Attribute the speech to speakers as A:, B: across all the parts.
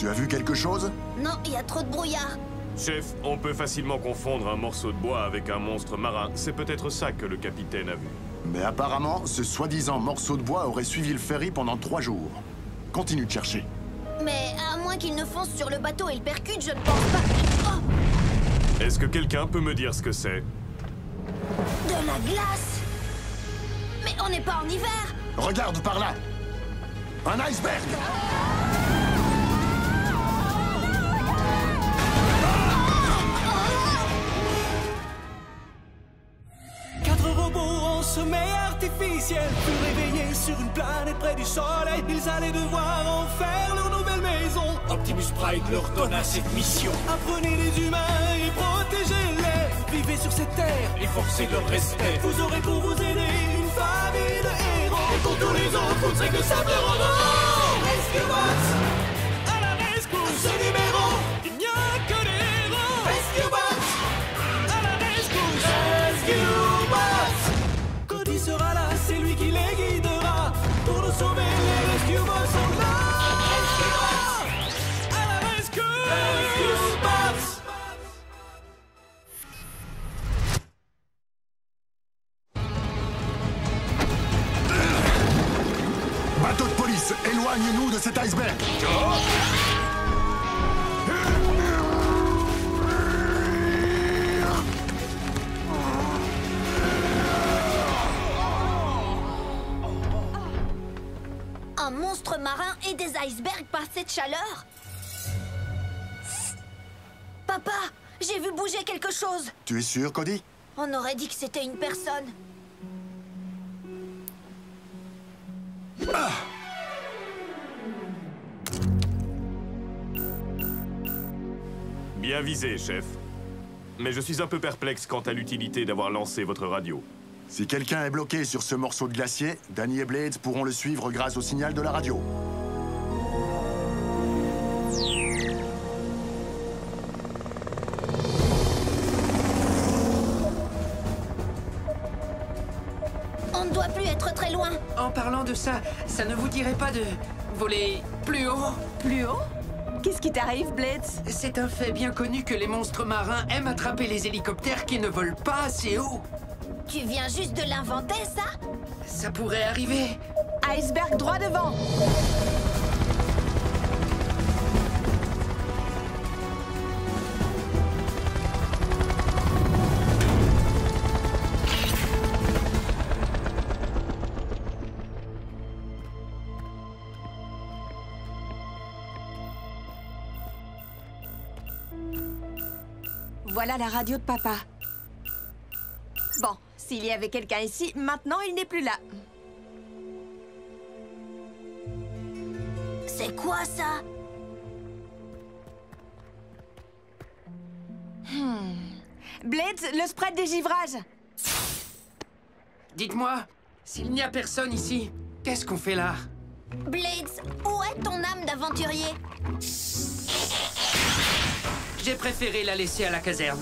A: Tu as vu quelque chose?
B: Non, il y a trop de brouillard.
C: Chef, on peut facilement confondre un morceau de bois avec un monstre marin. C'est peut-être ça que le capitaine a vu.
A: Mais apparemment, ce soi-disant morceau de bois aurait suivi le ferry pendant 3 jours. Continue de chercher.
B: Mais à moins qu'il ne fonce sur le bateau et le percute, je ne pense pas... Oh!
C: Est-ce que quelqu'un peut me dire ce que c'est?
B: De la glace! Mais on n'est pas en hiver!
A: Regarde par là! Un iceberg!
D: En sommeil artificiel, tout réveillés sur une planète près du soleil. Ils allaient devoir en faire leur nouvelle maison. Optimus Prime leur donna cette mission. Apprenez les humains et protégez-les. Vivez sur cette terre et forcez leur respect. Vous aurez pour vous aider une famille de héros. Et pour tous les autres, vous ne serez que simples robots. Rescue Bots à la rescousse. Ce numéro, il n'y a que des héros. Rescue Bots à la rescousse. Rescue Bots. Cody sera là, c'est lui qui les guidera. Pour nous sauver, les Rescue Bots sont là. Rescue Bots à la rescue. Rescue Bots.
A: Bateau de police, éloigne-nous de cet iceberg!
B: Un monstre marin et des icebergs par cette chaleur? Papa, j'ai vu bouger quelque chose.
A: Tu es sûr, Cody?
B: On aurait dit que c'était une personne.
A: Ah!
C: Bien visé, chef. Mais je suis un peu perplexe quant à l'utilité d'avoir lancé votre radio.
A: Si quelqu'un est bloqué sur ce morceau de glacier, Danny et Blades pourront le suivre grâce au signal de la radio.
B: On ne doit plus être très loin.
E: En parlant de ça, ça ne vous dirait pas de voler plus haut?
F: Plus haut? Qu'est-ce qui t'arrive, Blades?
E: C'est un fait bien connu que les monstres marins aiment attraper les hélicoptères qui ne volent pas assez haut.
B: Tu viens juste de l'inventer, ça?
E: Ça pourrait arriver.
F: Iceberg droit devant! Voilà la radio de papa. Bon, s'il y avait quelqu'un ici, maintenant il n'est plus là.
B: C'est quoi, ça?
F: Blades, le spray de dégivrage!
E: Dites-moi, s'il n'y a personne ici, qu'est-ce qu'on fait là?
B: Blades, où est ton âme d'aventurier?
E: J'ai préféré la laisser à la caserne.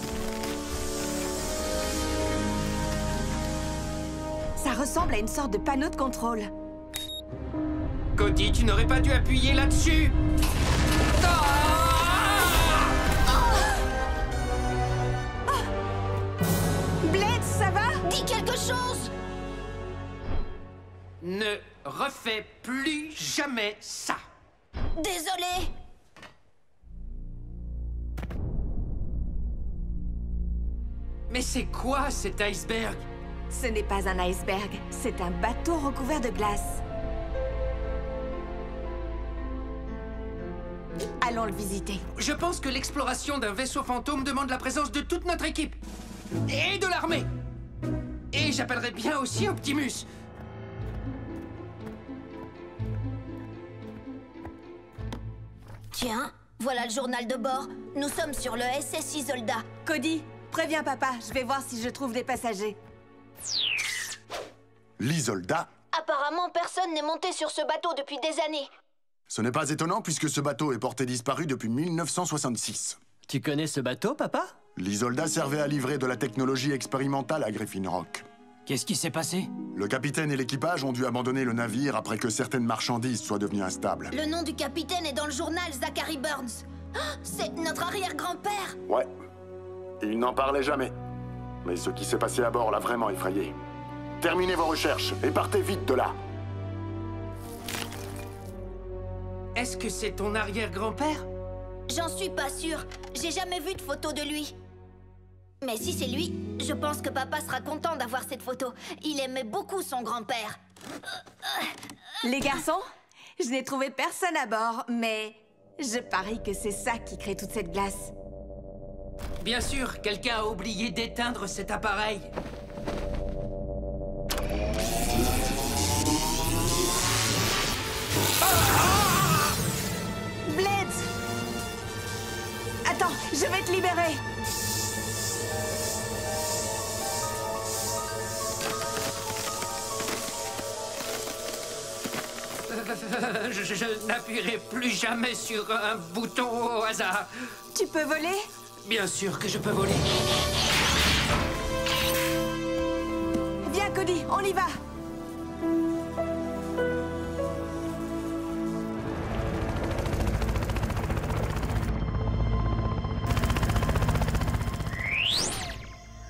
F: Ça ressemble à une sorte de panneau de contrôle.
E: Cody, tu n'aurais pas dû appuyer là-dessus.
F: Blades, ça va?
B: Dis quelque chose!
E: Ne refais plus jamais ça.
B: Désolé!
E: Mais c'est quoi cet iceberg?
F: Ce n'est pas un iceberg, c'est un bateau recouvert de glace. Allons le visiter.
E: Je pense que l'exploration d'un vaisseau fantôme demande la présence de toute notre équipe. Et de l'armée. Et j'appellerais bien aussi Optimus.
B: Tiens, voilà le journal de bord. Nous sommes sur le SS Isolda.
F: Cody, préviens papa, je vais voir si je trouve des passagers.
A: L'Isolda?
B: Apparemment, personne n'est monté sur ce bateau depuis des années.
A: Ce n'est pas étonnant puisque ce bateau est porté disparu depuis 1966.
G: Tu connais ce bateau, papa?
A: L'Isolda servait à livrer de la technologie expérimentale à Griffin Rock.
G: Qu'est-ce qui s'est passé?
A: Le capitaine et l'équipage ont dû abandonner le navire après que certaines marchandises soient devenues instables.
B: Le nom du capitaine est dans le journal, Zachary Burns. Ah, c'est notre arrière-grand-père.
A: Ouais. Il n'en parlait jamais. Mais ce qui s'est passé à bord l'a vraiment effrayé. Terminez vos recherches et partez vite de là.
E: Est-ce que c'est ton arrière-grand-père?
B: J'en suis pas sûre. J'ai jamais vu de photo de lui. Mais si c'est lui, je pense que papa sera content d'avoir cette photo. Il aimait beaucoup son grand-père.
F: Les garçons, je n'ai trouvé personne à bord, mais je parie que c'est ça qui crée toute cette glace.
E: Bien sûr, quelqu'un a oublié d'éteindre cet appareil.
F: Blades! Attends, je vais te libérer!
E: Je n'appuierai plus jamais sur un bouton au hasard.
F: Tu peux voler?
E: Bien sûr que je peux voler.
F: Viens, Cody, on y va!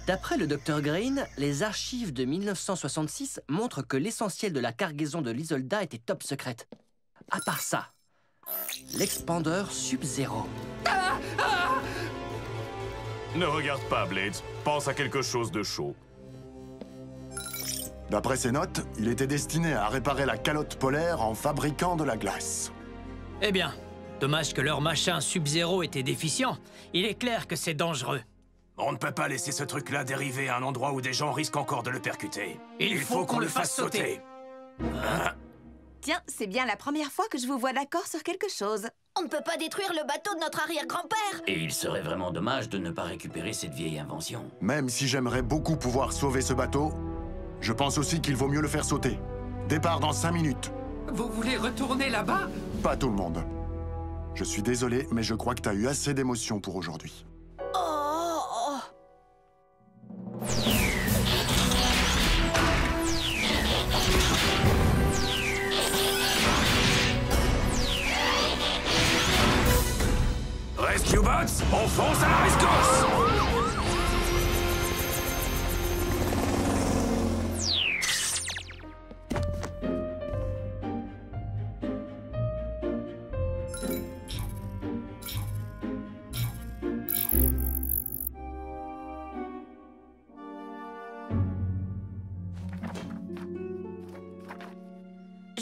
H: D'après le Dr Green, les archives de 1966 montrent que l'essentiel de la cargaison de l'Isolda était top secrète. À part ça, l'expander Sub-Zero.
C: Ne regarde pas, Blades. Pense à quelque chose de chaud.
A: D'après ses notes, il était destiné à réparer la calotte polaire en fabriquant de la glace.
G: Eh bien, dommage que leur machin Sub-Zero était déficient. Il est clair que c'est dangereux.
I: On ne peut pas laisser ce truc-là dériver à un endroit où des gens risquent encore de le percuter.
G: Il faut qu'on le fasse sauter.
F: Tiens, c'est bien la première fois que je vous vois d'accord sur quelque chose.
B: On ne peut pas détruire le bateau de notre arrière-grand-père.
J: Et il serait vraiment dommage de ne pas récupérer cette vieille invention.
A: Même si j'aimerais beaucoup pouvoir sauver ce bateau, je pense aussi qu'il vaut mieux le faire sauter. Départ dans 5 minutes.
E: Vous voulez retourner là-bas?
A: Pas tout le monde. Je suis désolé, mais je crois que t'as eu assez d'émotions pour aujourd'hui.
I: Rescue Bots, on fonce à la rescousse!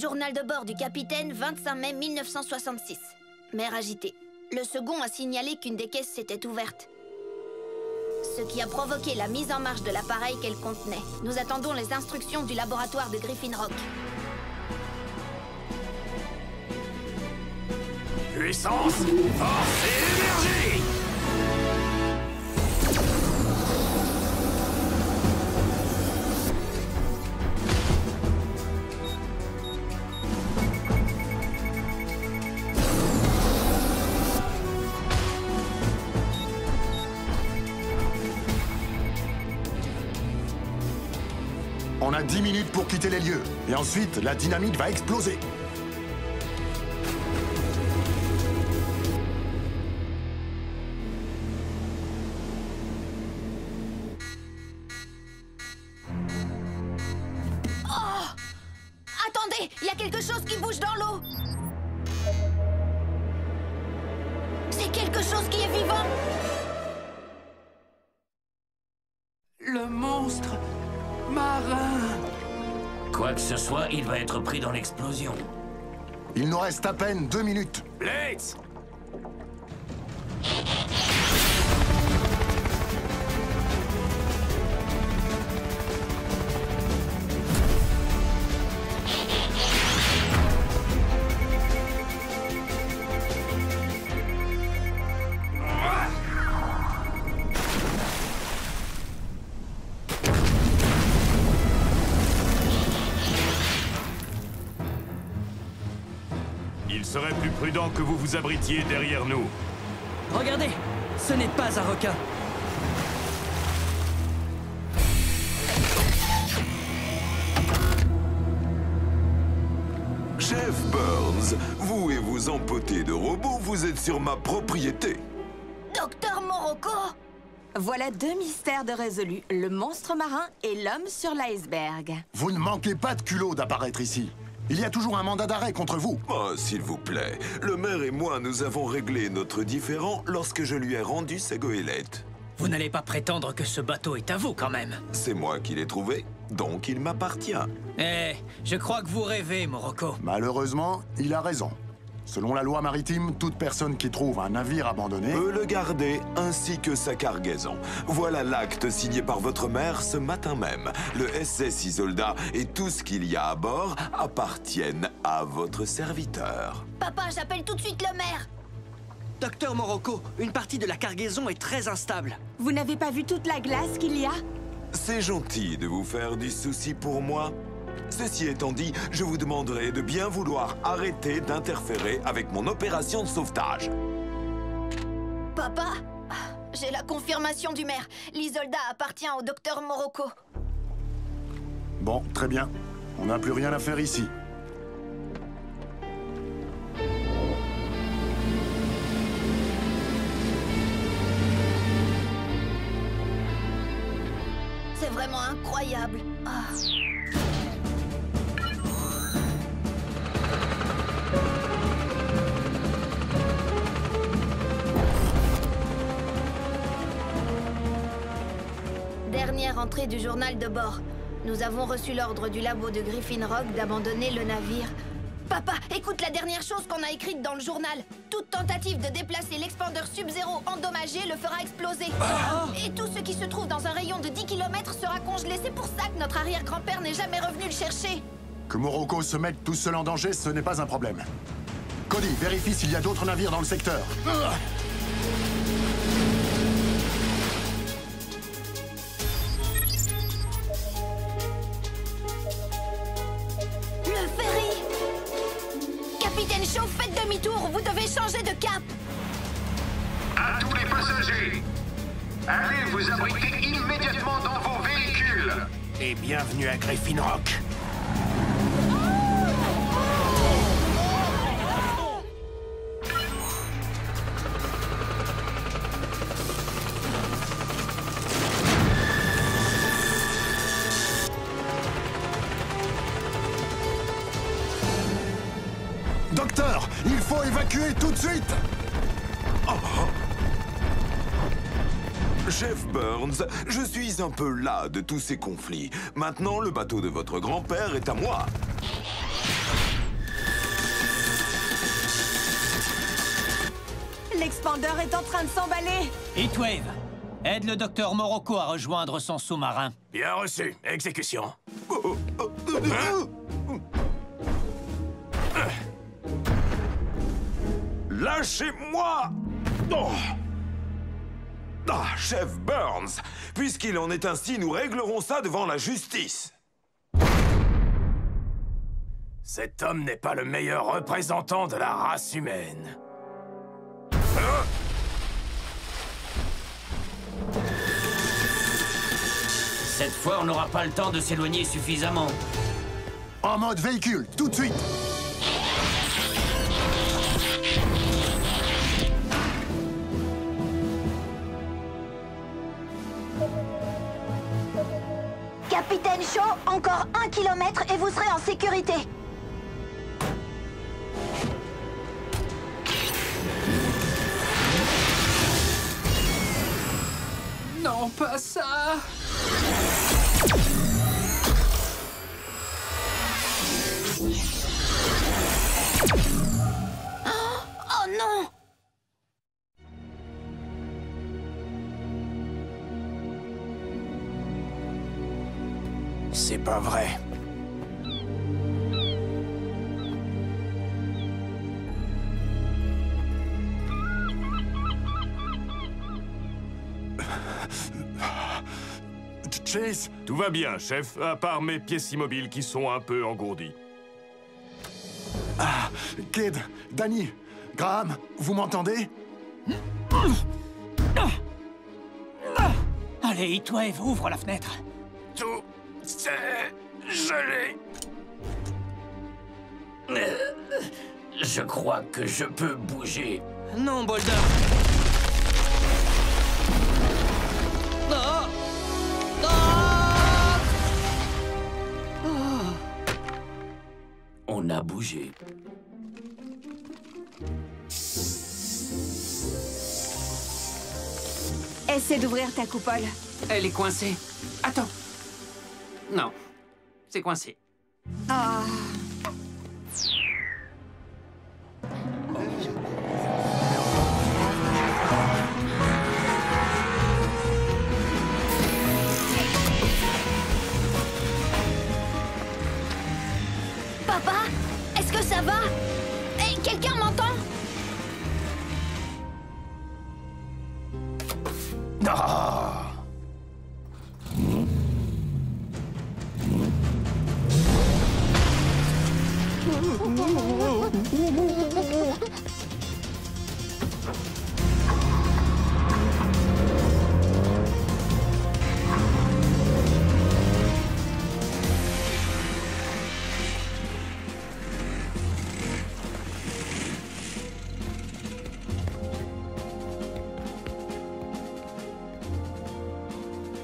B: Journal de bord du capitaine, 25 mai 1966. Mer agitée. Le second a signalé qu'une des caisses s'était ouverte. Ce qui a provoqué la mise en marche de l'appareil qu'elle contenait. Nous attendons les instructions du laboratoire de Griffin Rock.
I: Puissance, force et énergie!
A: On a 10 minutes pour quitter les lieux. Et ensuite, la dynamite va exploser.
B: Oh! Attendez, il y a quelque chose qui bouge dans l'eau. C'est quelque chose qui est vivant.
E: Le monstre marin.
J: Quoi que ce soit, il va être pris dans l'explosion.
A: Il nous reste à peine 2 minutes.
I: Blades!
C: Il serait plus prudent que vous vous abritiez derrière nous.
H: Regardez, ce n'est pas un requin.
K: Burns, vous et vos empotés de robots, vous êtes sur ma propriété.
B: Docteur Morocco!
F: Voilà 2 mystères de résolus, le monstre marin et l'homme sur l'iceberg.
A: Vous ne manquez pas de culot d'apparaître ici. Il y a toujours un mandat d'arrêt contre vous.
K: Oh, s'il vous plaît. Le maire et moi, nous avons réglé notre différend lorsque je lui ai rendu sa goélette.
G: Vous n'allez pas prétendre que ce bateau est à vous, quand même.
K: C'est moi qui l'ai trouvé, donc il m'appartient.
G: Eh, je crois que vous rêvez, Morocco.
A: Malheureusement, il a raison. Selon la loi maritime, toute personne qui trouve un navire abandonné
K: peut le garder, ainsi que sa cargaison. Voilà l'acte signé par votre mère ce matin même. Le SS Isolda et tout ce qu'il y a à bord appartiennent à votre serviteur.
B: Papa, j'appelle tout de suite le maire.
H: Docteur Morocco, une partie de la cargaison est très instable.
F: Vous n'avez pas vu toute la glace qu'il y a?
K: C'est gentil de vous faire du souci pour moi. Ceci étant dit, je vous demanderai de bien vouloir arrêter d'interférer avec mon opération de sauvetage.
B: Papa, j'ai la confirmation du maire. L'Isolda appartient au docteur Morocco.
A: Bon, très bien. On n'a plus rien à faire ici.
B: C'est vraiment incroyable. Dernière entrée du journal de bord. Nous avons reçu l'ordre du labo de Griffin Rock d'abandonner le navire. Papa, écoute la dernière chose qu'on a écrite dans le journal. Toute tentative de déplacer l'expandeur Sub-Zero endommagé le fera exploser. Et tout ce qui se trouve dans un rayon de 10 km sera congelé. C'est pour ça que notre arrière-grand-père n'est jamais revenu le chercher.
A: Que Morocco se mette tout seul en danger, ce n'est pas un problème. Cody, vérifie s'il y a d'autres navires dans le secteur.
B: Le ferry! Capitaine Shaw, faites demi-tour, vous devez changer de cap!
L: À tous les passagers, allez vous abriter immédiatement dans vos véhicules!
I: Et bienvenue à Griffin Rock.
A: Docteur, il faut évacuer tout de suite!
K: Chef Burns, je suis un peu las de tous ces conflits. Maintenant, le bateau de votre grand-père est à moi.
F: L'expandeur est en train de s'emballer.
G: Heatwave, aide le docteur Morocco à rejoindre son sous-marin.
I: Bien reçu. Exécution.
K: Lâchez-moi! Oh. Ah, Chef Burns, puisqu'il en est ainsi, nous réglerons ça devant la justice.
I: Cet homme n'est pas le meilleur représentant de la race humaine.
J: Cette fois, on n'aura pas le temps de s'éloigner suffisamment.
A: En mode véhicule, tout de suite!
B: Capitaine Shaw, encore 1 km et vous serez en sécurité.
E: Non, pas ça!
B: Oh non!
I: C'est pas vrai.
A: Chase!
C: Tout va bien, chef, à part mes pièces immobiles qui sont un peu engourdies.
A: Ah, Kid, Danny, Graham, vous m'entendez?
G: Allez, Heatwave, ouvre la fenêtre.
I: Tout c'est gelé.
J: Je crois que je peux bouger.
H: Non, Boulder. Oh. Oh.
J: On a bougé.
F: Essaie d'ouvrir ta coupole.
E: Elle est coincée. Attends. Non, c'est coincé.
F: Ah.
B: Papa, est-ce que ça va? Hey, quelqu'un m'entend?
I: Ah!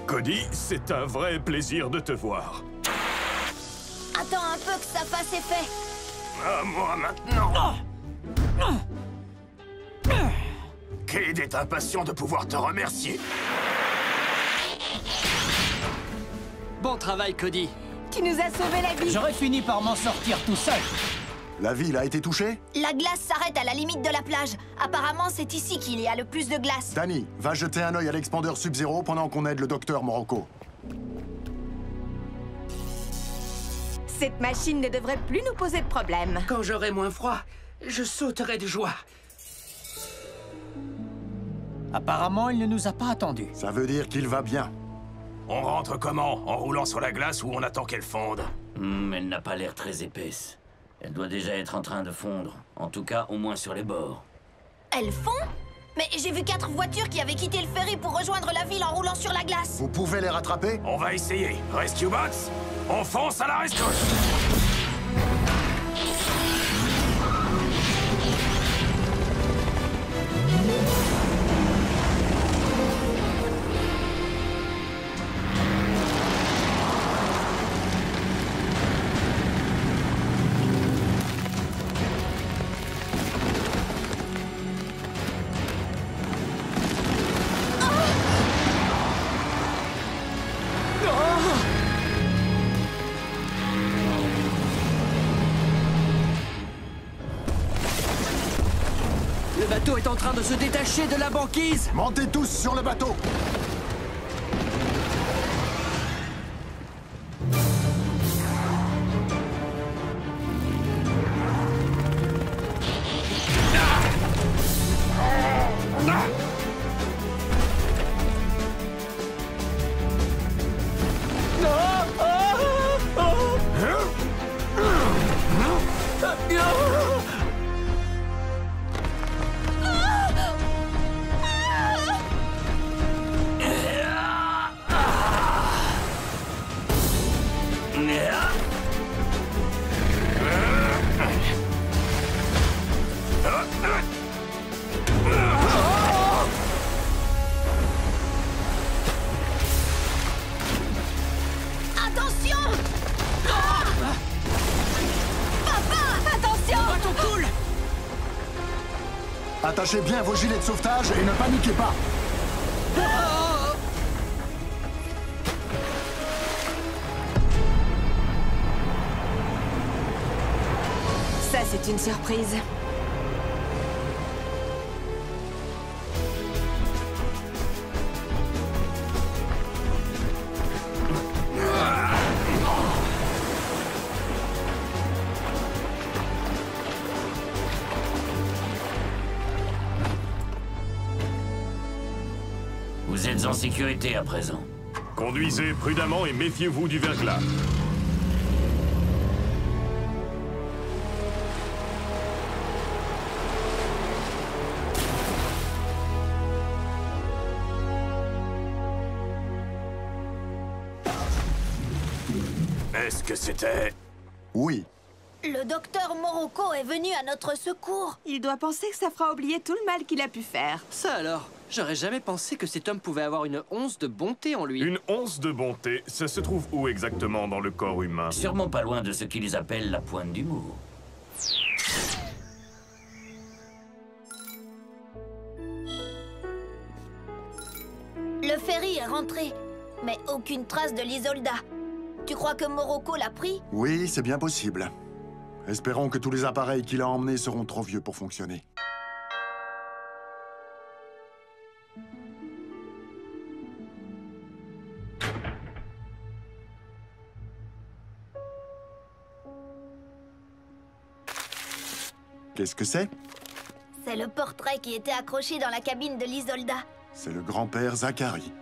C: Cody, c'est un vrai plaisir de te voir.
B: Attends un peu que ça fasse effet.
I: À moi maintenant. Cade est impatient de pouvoir te remercier.
H: Bon travail, Cody.
F: Tu nous as sauvé la vie.
G: J'aurais fini par m'en sortir tout seul.
A: La ville a été touchée?
B: La glace s'arrête à la limite de la plage. Apparemment, c'est ici qu'il y a le plus de glace.
A: Danny, va jeter un œil à l'expandeur Sub-Zero pendant qu'on aide le docteur Morocco.
F: Cette machine ne devrait plus nous poser de problème.
E: Quand j'aurai moins froid, je sauterai de joie.
G: Apparemment, il ne nous a pas attendus.
A: Ça veut dire qu'il va bien.
I: On rentre comment? En roulant sur la glace ou on attend qu'elle fonde?
J: Elle n'a pas l'air très épaisse. Elle doit déjà être en train de fondre. En tout cas, au moins sur les bords.
B: Elles font? Mais j'ai vu 4 voitures qui avaient quitté le ferry pour rejoindre la ville en roulant sur la glace.
A: Vous pouvez les rattraper?
I: On va essayer. Rescue Bots, on fonce à la rescousse.
H: Le bateau est en train de se détacher de la banquise.
A: Montez tous sur le bateau. Attachez bien vos gilets de sauvetage et ne paniquez pas.
F: Ça, c'est une surprise.
J: Vous êtes en sécurité à présent.
C: Conduisez prudemment et méfiez-vous du verglas.
I: Est-ce que c'était...
A: Oui.
B: Le docteur Morocco est venu à notre secours.
F: Il doit penser que ça fera oublier tout le mal qu'il a pu faire.
H: Ça alors, j'aurais jamais pensé que cet homme pouvait avoir une once de bonté en lui.
C: Une once de bonté, ça se trouve où exactement dans le corps humain?
J: Sûrement pas loin de ce qu'ils appellent la pointe d'humour.
B: Le ferry est rentré, mais aucune trace de l'Isolda. Tu crois que Morocco l'a pris?
A: Oui, c'est bien possible. Espérons que tous les appareils qu'il a emmenés seront trop vieux pour fonctionner. Qu'est-ce que c'est?
B: C'est le portrait qui était accroché dans la cabine de l'Isolda.
A: C'est le grand-père Zachary.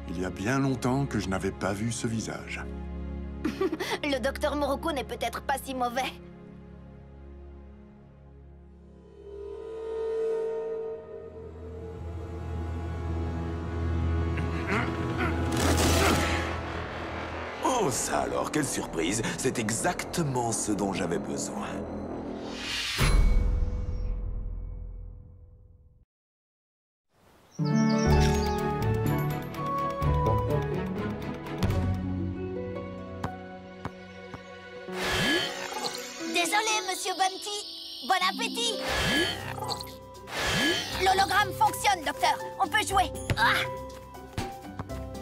A: Il y a bien longtemps que je n'avais pas vu ce visage.
B: Le docteur Morocco n'est peut-être pas si mauvais.
K: Oh, ça alors, quelle surprise! C'est exactement ce dont j'avais besoin.
B: Désolé, monsieur Bunty. Bon appétit. L'hologramme fonctionne, docteur. On peut jouer. Ah!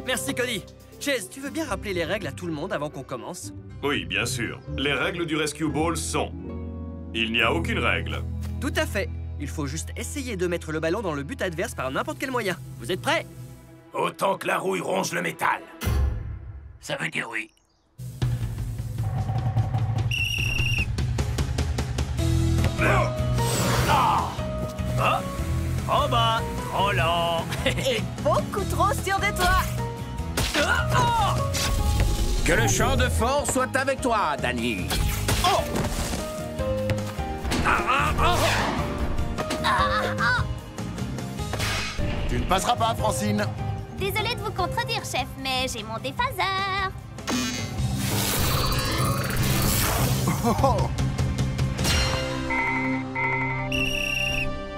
H: Merci, Cody. Chase, tu veux bien rappeler les règles à tout le monde avant qu'on commence?
C: Oui, bien sûr. Les règles du Rescue Ball sont... Il n'y a aucune règle.
H: Tout à fait. Il faut juste essayer de mettre le ballon dans le but adverse par n'importe quel moyen. Vous êtes prêts?
I: Autant que la rouille ronge le métal.
J: Ça veut dire oui.
G: Oh bah, trop lent.
F: Et beaucoup trop sûr de toi.
M: Que le champ de force soit avec toi, Danny. Oh!
A: Tu ne passeras pas, Francine.
B: Désolée de vous contredire, chef, mais j'ai mon déphaseur.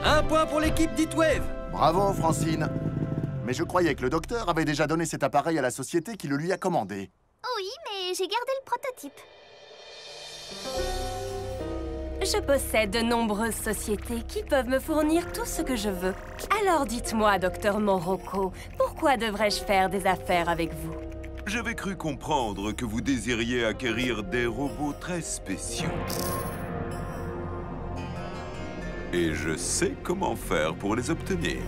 H: Un point pour l'équipe d'Heatwave.
A: Bravo, Francine. Mais je croyais que le docteur avait déjà donné cet appareil à la société qui le lui a commandé.
B: Oui, mais j'ai gardé le prototype.
N: Je possède de nombreuses sociétés qui peuvent me fournir tout ce que je veux. Alors dites-moi, docteur Morocco, pourquoi devrais-je faire des affaires avec vous?
K: J'avais cru comprendre que vous désiriez acquérir des robots très spéciaux. Et je sais comment faire pour les obtenir.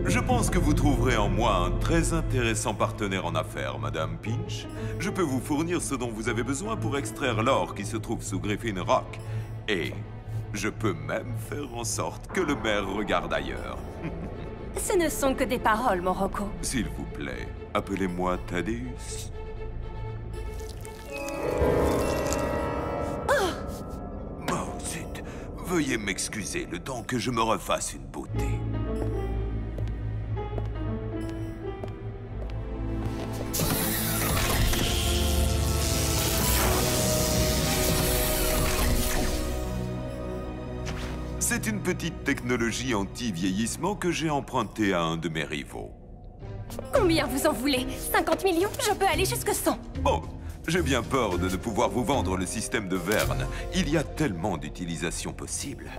K: Je pense que vous trouverez en moi un très intéressant partenaire en affaires, Madame Pinch. Je peux vous fournir ce dont vous avez besoin pour extraire l'or qui se trouve sous Griffin Rock. Et je peux même faire en sorte que le maire regarde ailleurs.
N: Ce ne sont que des paroles, Morocco.
K: S'il vous plaît, appelez-moi Thaddeus. Oh, zut. Veuillez m'excuser le temps que je me refasse une beauté. C'est une petite technologie anti-vieillissement que j'ai empruntée à un de mes rivaux.
N: Combien vous en voulez? 50 millions? Je peux aller jusque 100.
K: Bon, j'ai bien peur de ne pouvoir vous vendre le système de Verne. Il y a tellement d'utilisations possibles.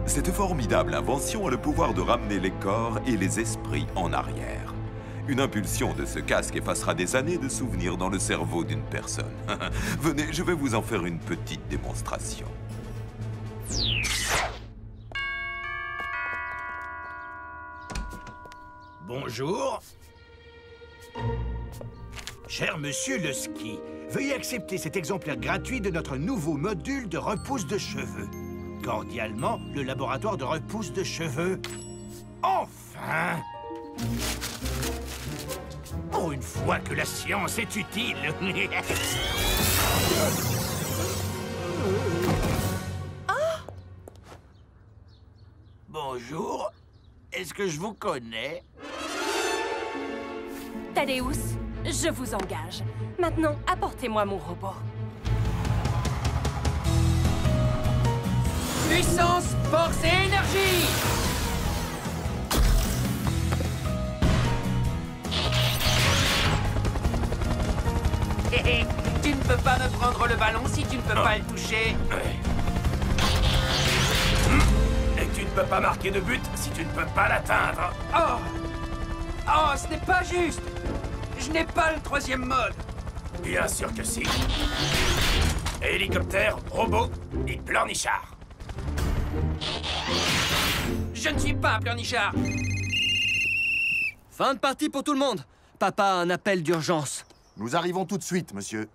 K: Cette formidable invention a le pouvoir de ramener les corps et les esprits en arrière. Une impulsion de ce casque effacera des années de souvenirs dans le cerveau d'une personne. Venez, je vais vous en faire une petite démonstration.
M: Bonjour. Cher monsieur Le Ski, veuillez accepter cet exemplaire gratuit de notre nouveau module de repousse de cheveux. Cordialement, le laboratoire de repousse de cheveux. Enfin! Pour une fois que la science est utile. Bonjour. Est-ce que je vous connais?
N: Thaddeus, je vous engage. Maintenant, apportez-moi mon robot.
E: Puissance, force et énergie! Tu ne peux pas me prendre le ballon si tu ne peux pas le toucher.
I: Et tu ne peux pas marquer de but si tu ne peux pas l'atteindre.
E: Oh! Oh, ce n'est pas juste! Je n'ai pas le 3e mode.
I: Bien sûr que si. Hélicoptère, robot et pleurnichard.
E: Je ne suis pas un pleurnichard.
H: Fin de partie pour tout le monde. Papa a un appel d'urgence.
A: Nous arrivons tout de suite, monsieur.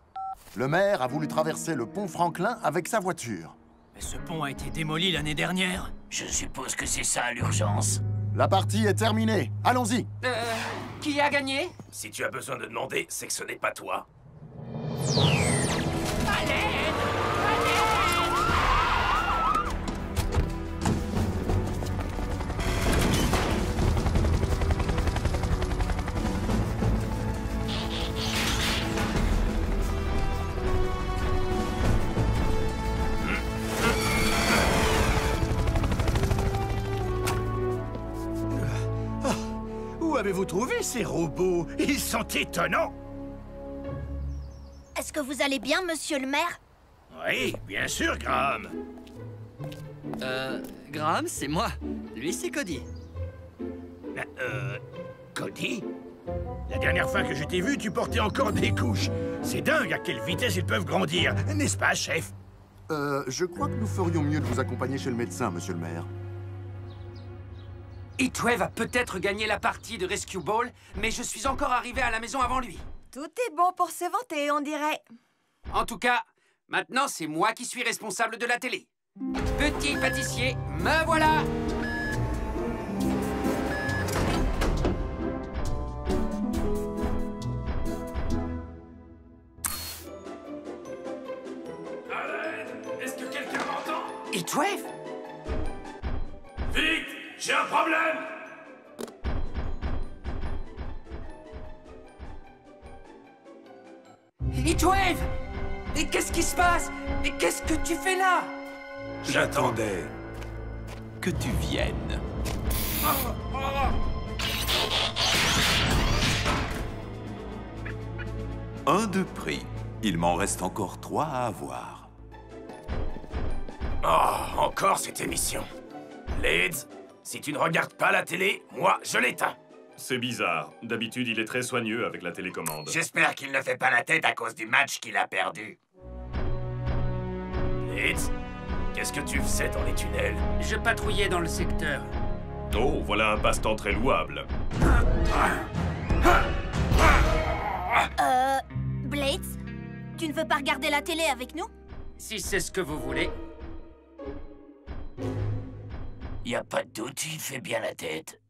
A: Le maire a voulu traverser le pont Franklin avec sa voiture.
G: Mais ce pont a été démoli l'année dernière.
J: Je suppose que c'est ça l'urgence.
A: La partie est terminée. Allons-y.
E: Qui a gagné?
I: Si tu as besoin de demander, c'est que ce n'est pas toi.
M: Où avez-vous trouvé ces robots? Ils sont étonnants!
B: Est-ce que vous allez bien, monsieur le maire?
M: Oui, bien sûr, Graham.
H: Graham, c'est moi. Lui, c'est Cody.
M: Cody? La dernière fois que je t'ai vu, tu portais encore des couches. C'est dingue à quelle vitesse ils peuvent grandir, n'est-ce pas, chef?
A: Je crois que nous ferions mieux de vous accompagner chez le médecin, monsieur le maire.
E: Heatwave a peut-être gagné la partie de Rescue Ball, mais je suis encore arrivé à la maison avant lui.
F: Tout est bon pour se vanter, on dirait.
E: En tout cas, maintenant c'est moi qui suis responsable de la télé. Petit pâtissier, me voilà!
I: Est-ce que quelqu'un m'entend?
E: Heatwave?
I: Vite! J'ai un problème!
E: Heatwave! Mais qu'est-ce qui se passe? Mais qu'est-ce que tu fais là?
K: J'attendais que tu viennes. Un de prix. Il m'en reste encore 3 à avoir.
I: Oh, encore cette émission. Leeds, si tu ne regardes pas la télé, moi, je l'éteins.
C: C'est bizarre. D'habitude, il est très soigneux avec la télécommande.
I: J'espère qu'il ne fait pas la tête à cause du match qu'il a perdu. Leeds, qu'est-ce que tu faisais dans les tunnels?
E: Je patrouillais dans le secteur.
C: Oh, voilà un passe-temps très louable.
B: Blades, tu ne veux pas regarder la télé avec nous?
E: Si c'est ce que vous voulez.
J: Y a pas de doute, il fait bien la tête.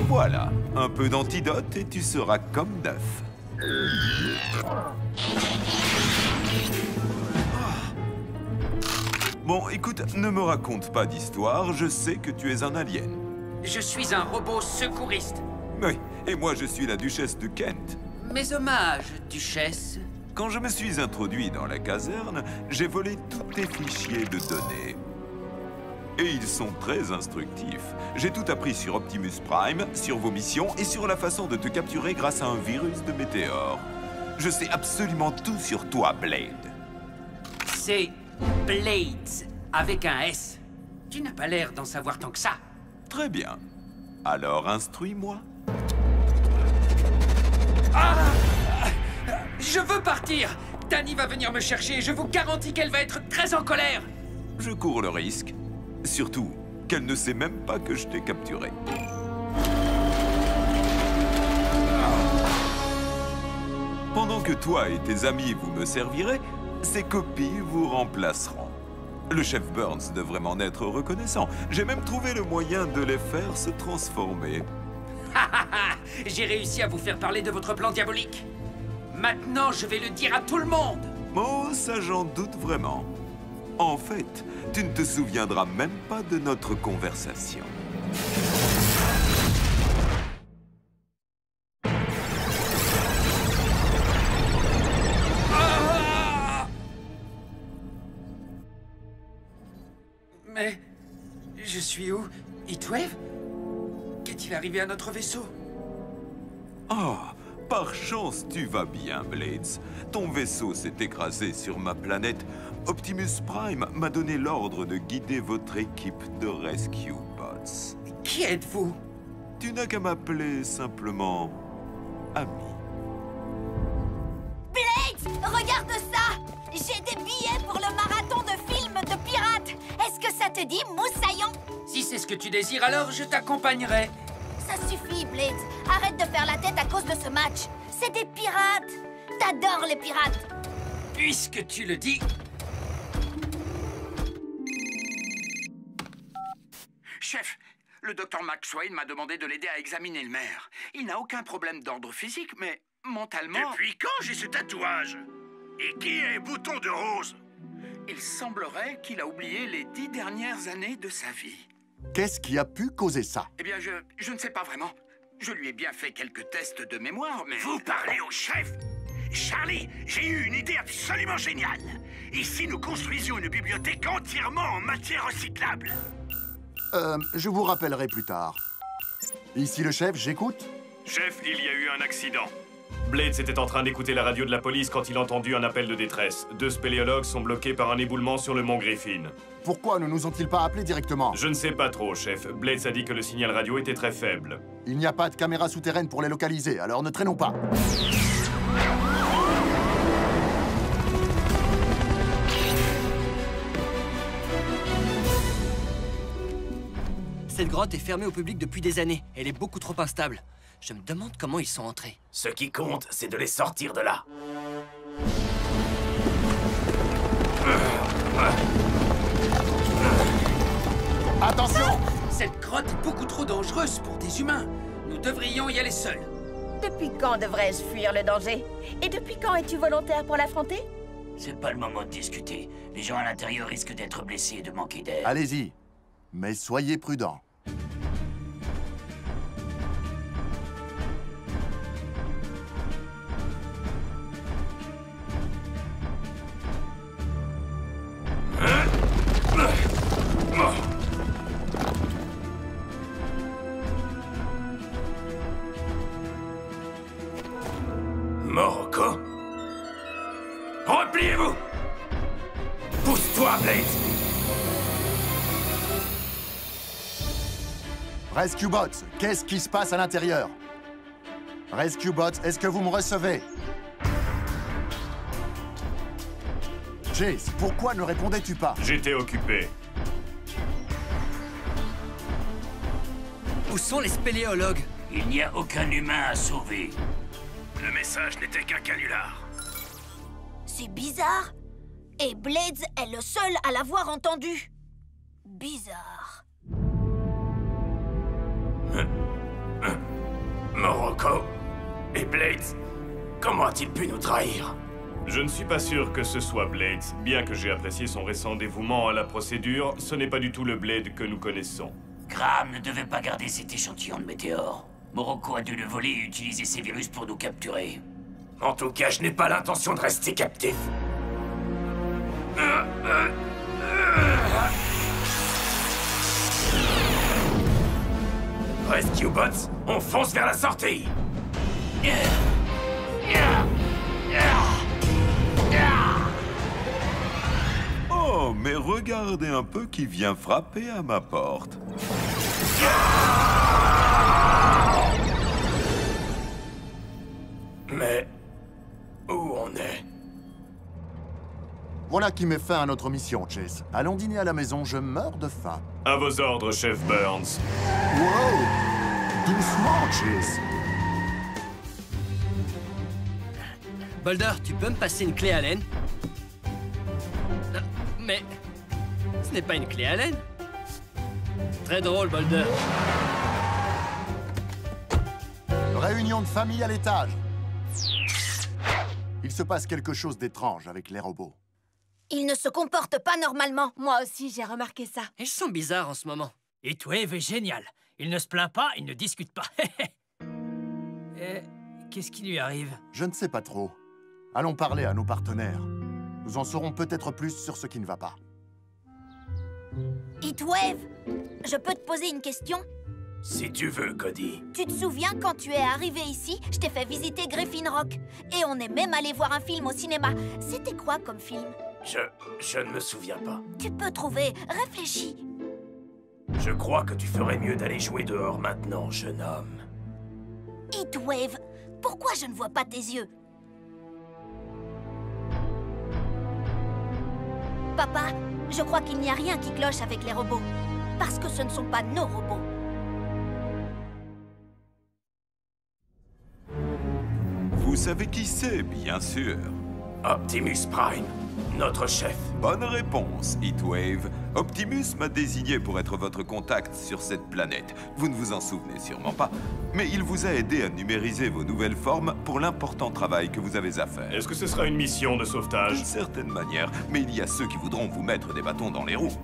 K: Voilà, un peu d'antidote et tu seras comme neuf. Bon, écoute, ne me raconte pas d'histoire, je sais que tu es un alien.
E: Je suis un robot secouriste.
K: Oui, et moi je suis la duchesse de Kent.
E: Mes hommages, duchesse.
K: Quand je me suis introduit dans la caserne, j'ai volé tous tes fichiers de données. Et ils sont très instructifs. J'ai tout appris sur Optimus Prime, sur vos missions et sur la façon de te capturer grâce à un virus de météore. Je sais absolument tout sur toi, Blade.
E: C'est Blades, avec un S. Tu n'as pas l'air d'en savoir tant que ça.
K: Très bien. Alors instruis-moi.
E: Ah! Je veux partir! Dani va venir me chercher et je vous garantis qu'elle va être très en colère!
K: Je cours le risque. Surtout, qu'elle ne sait même pas que je t'ai capturé. Pendant que toi et tes amis vous me servirez, ces copies vous remplaceront. Le chef Burns devrait m'en être reconnaissant. J'ai même trouvé le moyen de les faire se transformer.
E: J'ai réussi à vous faire parler de votre plan diabolique. Maintenant, je vais le dire à tout le monde.
K: Oh, ça j'en doute vraiment. En fait, tu ne te souviendras même pas de notre conversation.
E: Mais... je suis où? Heatwave? Qu'est-il arrivé à notre vaisseau?
K: Ah, par chance, tu vas bien, Blades. Ton vaisseau s'est écrasé sur ma planète. Optimus Prime m'a donné l'ordre de guider votre équipe de Rescue Bots.
E: Qui êtes-vous?
K: Tu n'as qu'à m'appeler simplement... ami.
B: Blades, regarde ça! J'ai des billets pour le marathon de films de pirates. Est-ce que ça te dit, moussaillon?
E: Si c'est ce que tu désires, alors je t'accompagnerai.
B: Ça suffit, Blades. Arrête de faire la tête à cause de ce match. C'est des pirates. T'adores les pirates.
E: Puisque tu le dis...
O: Chef, le docteur Maxwell m'a demandé de l'aider à examiner le maire. Il n'a aucun problème d'ordre physique, mais mentalement...
L: Depuis quand j'ai ce tatouage? Et qui est Bouton de Rose?
O: Il semblerait qu'il a oublié les 10 dernières années de sa vie.
A: Qu'est-ce qui a pu causer ça?
O: Eh bien, je ne sais pas vraiment. Je lui ai bien fait quelques tests de mémoire, mais...
L: Vous parlez au chef? Charlie, j'ai eu une idée absolument géniale. Ici, nous construisions une bibliothèque entièrement en matière recyclable.
A: Je vous rappellerai plus tard. Ici le chef, j'écoute.
C: Chef, il y a eu un accident. Blades était en train d'écouter la radio de la police quand il a entendu un appel de détresse. 2 spéléologues sont bloqués par un éboulement sur le mont Griffin.
A: Pourquoi ne nous ont-ils pas appelés directement?
C: Je ne sais pas trop, chef. Blades a dit que le signal radio était très faible.
A: Il n'y a pas de caméra souterraine pour les localiser, alors ne traînons pas.
H: Cette grotte est fermée au public depuis des années. Elle est beaucoup trop instable. Je me demande comment ils sont entrés.
I: Ce qui compte, c'est de les sortir de là.
A: Attention!
E: Cette grotte est beaucoup trop dangereuse pour des humains. Nous devrions y aller seuls.
F: Depuis quand devrais-je fuir le danger? Et depuis quand es-tu volontaire pour l'affronter?
J: C'est pas le moment de discuter. Les gens à l'intérieur risquent d'être blessés et de manquer d'air.
A: Allez-y, mais soyez prudents.
I: Morocco? Repliez-vous! Pousse-toi, Blades!
A: Rescue Bots, qu'est-ce qui se passe à l'intérieur? Rescue Bots, est-ce que vous me recevez? Chase, pourquoi ne répondais-tu pas?
C: J'étais occupé.
H: Où sont les spéléologues?
J: Il n'y a aucun humain à sauver.
L: Le message n'était qu'un canular.
B: C'est bizarre. Et Blades est le seul à l'avoir entendu. Bizarre.
I: Morocco et Blades, comment a-t-il pu nous trahir?
C: Je ne suis pas sûr que ce soit Blades. Bien que j'ai apprécié son récent dévouement à la procédure, ce n'est pas du tout le Blade que nous connaissons.
J: Graham ne devait pas garder cet échantillon de météore. Morocco a dû le voler et utiliser ses virus pour nous capturer.
I: En tout cas, je n'ai pas l'intention de rester captif. Rescue Bots, on fonce vers la sortie.
K: Oh, mais regardez un peu qui vient frapper à ma porte.
I: Mais... où on est?
A: Voilà qui met fin à notre mission, Chase. Allons dîner à la maison, je meurs de faim.
C: À vos ordres, chef Burns.
A: Wow! Doucement, Chase.
H: Boulder, tu peux me passer une clé Allen? Mais... ce n'est pas une clé Allen. Très drôle, Boulder.
A: Réunion de famille à l'étage. Il se passe quelque chose d'étrange avec les robots.
B: Ils ne se comportent pas normalement.
F: Moi aussi, j'ai remarqué ça.
H: Ils sont bizarres en ce moment.
G: Heatwave est génial. Il ne se plaint pas, il ne discute pas. Qu'est-ce qui lui arrive?
A: Je ne sais pas trop. Allons parler à nos partenaires. Nous en saurons peut-être plus sur ce qui ne va pas.
B: Heatwave, je peux te poser une question?
I: Si tu veux, Cody.
B: Tu te souviens quand tu es arrivé ici, je t'ai fait visiter Griffin Rock. Et on est même allé voir un film au cinéma. C'était quoi comme film?
I: Je ne me souviens pas.
B: Tu peux trouver, réfléchis.
I: Je crois que tu ferais mieux d'aller jouer dehors maintenant, jeune homme.
B: Heatwave, pourquoi je ne vois pas tes yeux? Papa, je crois qu'il n'y a rien qui cloche avec les robots. Parce que ce ne sont pas nos robots.
K: Vous savez qui c'est, bien sûr.
I: Optimus Prime, notre chef.
K: Bonne réponse, Heatwave. Optimus m'a désigné pour être votre contact sur cette planète. Vous ne vous en souvenez sûrement pas, mais il vous a aidé à numériser vos nouvelles formes pour l'important travail que vous avez à faire.
C: Est-ce que ce sera une mission de sauvetage?
K: D'une certaine manière, mais il y a ceux qui voudront vous mettre des bâtons dans les roues.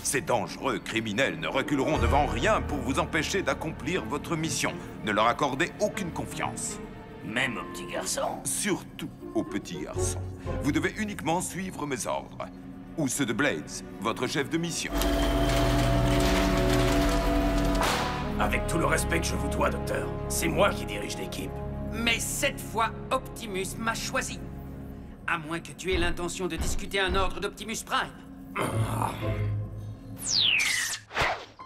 K: Ces dangereux criminels ne reculeront devant rien pour vous empêcher d'accomplir votre mission. Ne leur accordez aucune confiance.
J: Même au petit garçon?
K: Surtout au petit garçon. Vous devez uniquement suivre mes ordres. Ou ceux de Blades, votre chef de mission.
I: Avec tout le respect que je vous dois, docteur, c'est moi qui dirige l'équipe.
E: Mais cette fois, Optimus m'a choisi. À moins que tu aies l'intention de discuter un ordre d'Optimus Prime.